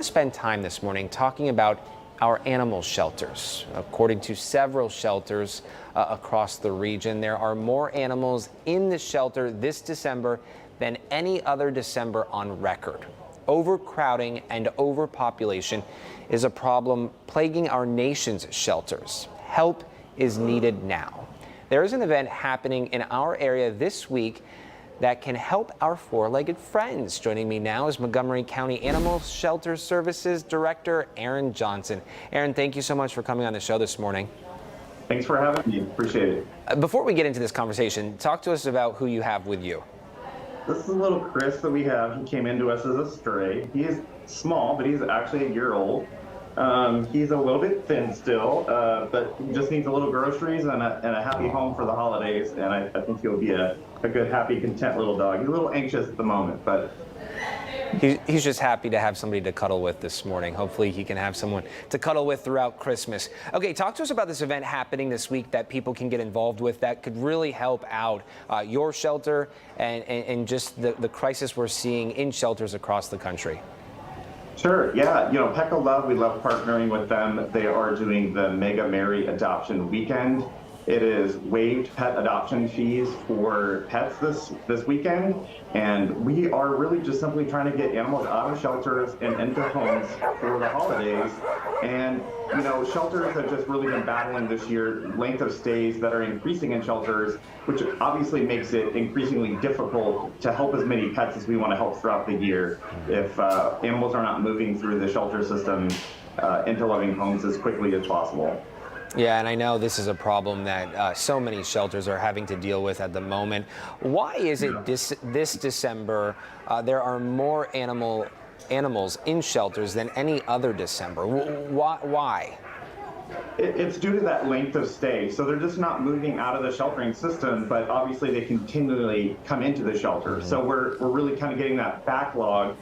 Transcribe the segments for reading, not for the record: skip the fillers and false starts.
spend time this morning talking about our animal shelters. According to several shelters across the region, there are more animals in the shelter this December than any other December on record. Overcrowding and overpopulation is a problem plaguing our nation's shelters. Help is needed now. There is an event happening in our area this week that can help our four-legged friends. Joining me now is Montgomery County Animal Shelter Services Director Aaron Johnson. Aaron, thank you so much for coming on the show this morning. Thanks for having me. Appreciate it. Before we get into this conversation, talk to us about who you have with you. This is a little Chris that we have. He came into us as a stray. He is small, but he's actually a year old. He's a little bit thin still, but he just needs a little groceries and a happy home for the holidays. And I think he'll be a good, happy, content little dog. He's a little anxious at the moment, but he's just happy to have somebody to cuddle with this morning. Hopefully he can have someone to cuddle with throughout Christmas. Okay, talk to us about this event happening this week that people can get involved with that could really help out your shelter and just the crisis we're seeing in shelters across the country. Sure, yeah. Pecco Love, we love partnering with them. They are doing the Mega Merry Adoption Weekend. It is waived pet adoption fees for pets this weekend, and we are really just simply trying to get animals out of shelters and into homes for the holidays. And shelters have just really been battling this year length of stays that are increasing in shelters, which obviously makes it increasingly difficult to help as many pets as we want to help throughout the year if animals are not moving through the shelter system into loving homes as quickly as possible. Yeah, and I know this is a problem that so many shelters are having to deal with at the moment. Why is it this December there are more animals in shelters than any other December? Why? It's due to that length of stay. So they're just not moving out of the sheltering system, but obviously they continually come into the shelter. Mm-hmm. So we're really kind of getting that backlog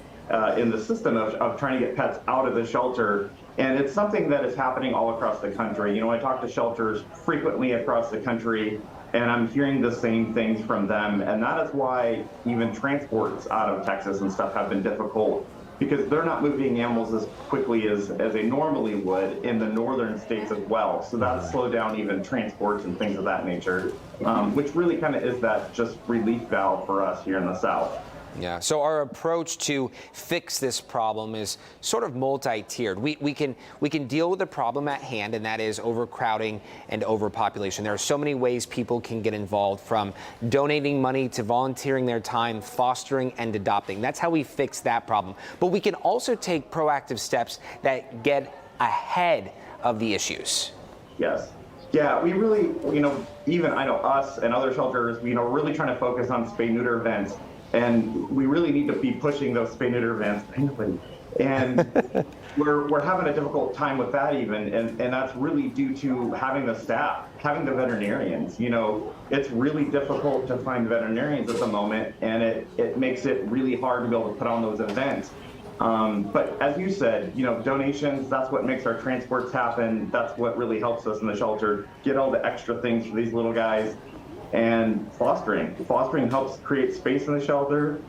in the system of trying to get pets out of the shelter. And it's something that is happening all across the country. I talk to shelters frequently across the country, and I'm hearing the same things from them. And that is why even transports out of Texas and stuff have been difficult, because they're not moving animals as quickly as they normally would in the northern states as well. So that's slowed down even transports and things of that nature, which really kind of is that just relief valve for us here in the South. Yeah, so our approach to fix this problem is sort of multi-tiered. We can deal with the problem at hand, and that is overcrowding and overpopulation. There are so many ways people can get involved, from donating money to volunteering their time, fostering and adopting. That's how we fix that problem. But we can also take proactive steps that get ahead of the issues. Yes. Yeah, we really, even I know us and other shelters, really trying to focus on spay-neuter events. And we really need to be pushing those spay-neuter events. And we're having a difficult time with that even. And that's really due to having the staff, having the veterinarians. It's really difficult to find veterinarians at the moment, and it makes it really hard to be able to put on those events. But as you said, donations, that's what makes our transports happen. That's what really helps us in the shelter, get all the extra things for these little guys. And fostering helps create space in the shelter,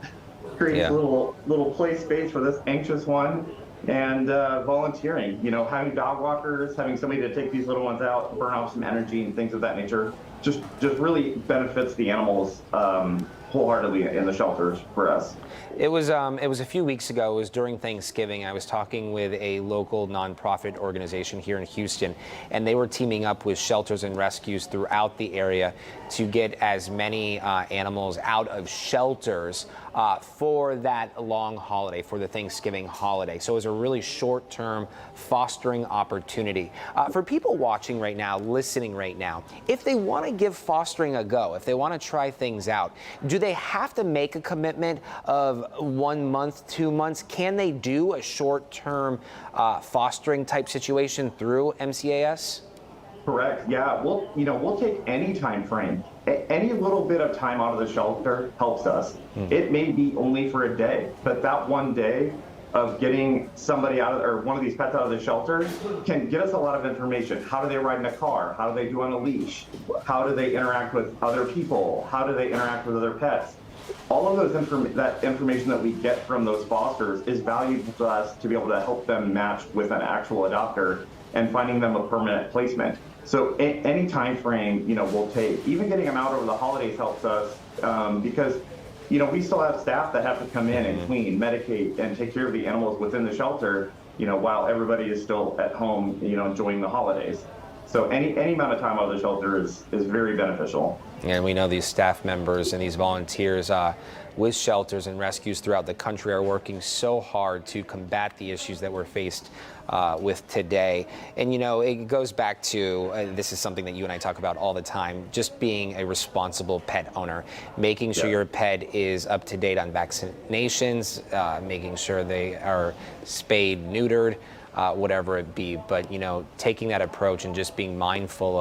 creates a little play space for this anxious one, and volunteering, having dog walkers, having somebody to take these little ones out, burn off some energy and things of that nature, just really benefits the animals wholeheartedly in the shelters for us. It was a few weeks ago. It was during Thanksgiving. I was talking with a local nonprofit organization here in Houston, and they were teaming up with shelters and rescues throughout the area to get as many animals out of shelters for that long holiday, for the Thanksgiving holiday. So it was a really short-term fostering opportunity. For people watching right now, listening right now, if they want to give fostering a go, if they want to try things out, do they have to make a commitment of 1 month, 2 months? Can they do a short-term fostering type situation through MCAS? Correct. Yeah. We'll take any time frame. Any little bit of time out of the shelter helps us. It may be only for a day, but that one day of getting somebody out of, or one of these pets out of the shelter can get us a lot of information. How do they ride in a car? How do they do on a leash? How do they interact with other people? How do they interact with other pets? All of those that information that we get from those fosters is valuable to us to be able to help them match with an actual adopter and finding them a permanent placement. So any time frame, we'll take. Even getting them out over the holidays helps us because, we still have staff that have to come in and clean, medicate, and take care of the animals within the shelter, while everybody is still at home, enjoying the holidays. So any amount of time out of the shelter is very beneficial. And we know these staff members and these volunteers with shelters and rescues throughout the country are working so hard to combat the issues that we're faced with today. And, it goes back to, this is something that you and I talk about all the time, just being a responsible pet owner, making sure your pet is up to date on vaccinations, making sure they are spayed, neutered, whatever it be. But, taking that approach and just being mindful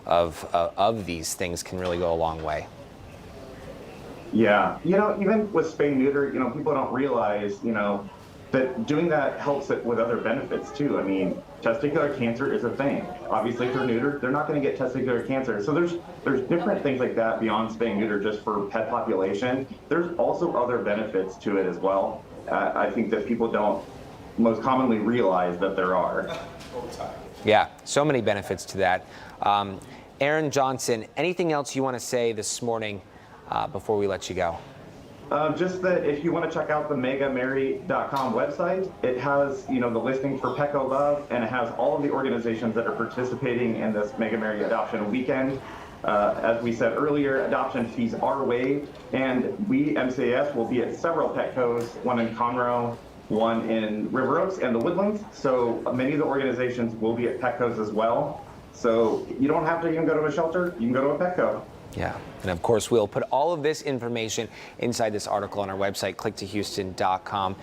of these things can really go a long way. Yeah, even with spay neuter, people don't realize, that doing that helps it with other benefits too. I mean, testicular cancer is a thing. Obviously, if they're neutered, they're not going to get testicular cancer. So there's different things like that beyond spay and neuter just for pet population. There's also other benefits to it as well. I think that people don't most commonly realize that there are. Yeah, so many benefits to that. Aaron Johnson, anything else you want to say this morning before we let you go? Just that if you want to check out the megamary.com website, it has, the listing for Petco Love, and it has all of the organizations that are participating in this Mega Mary Adoption Weekend. As we said earlier, adoption fees are waived, and we, MCAS, will be at several Petcos, one in Conroe, one in River Oaks and the Woodlands. So many of the organizations will be at Petcos as well. So you don't have to even go to a shelter, you can go to a Petco. Yeah, and of course, we'll put all of this information inside this article on our website, clicktohouston.com.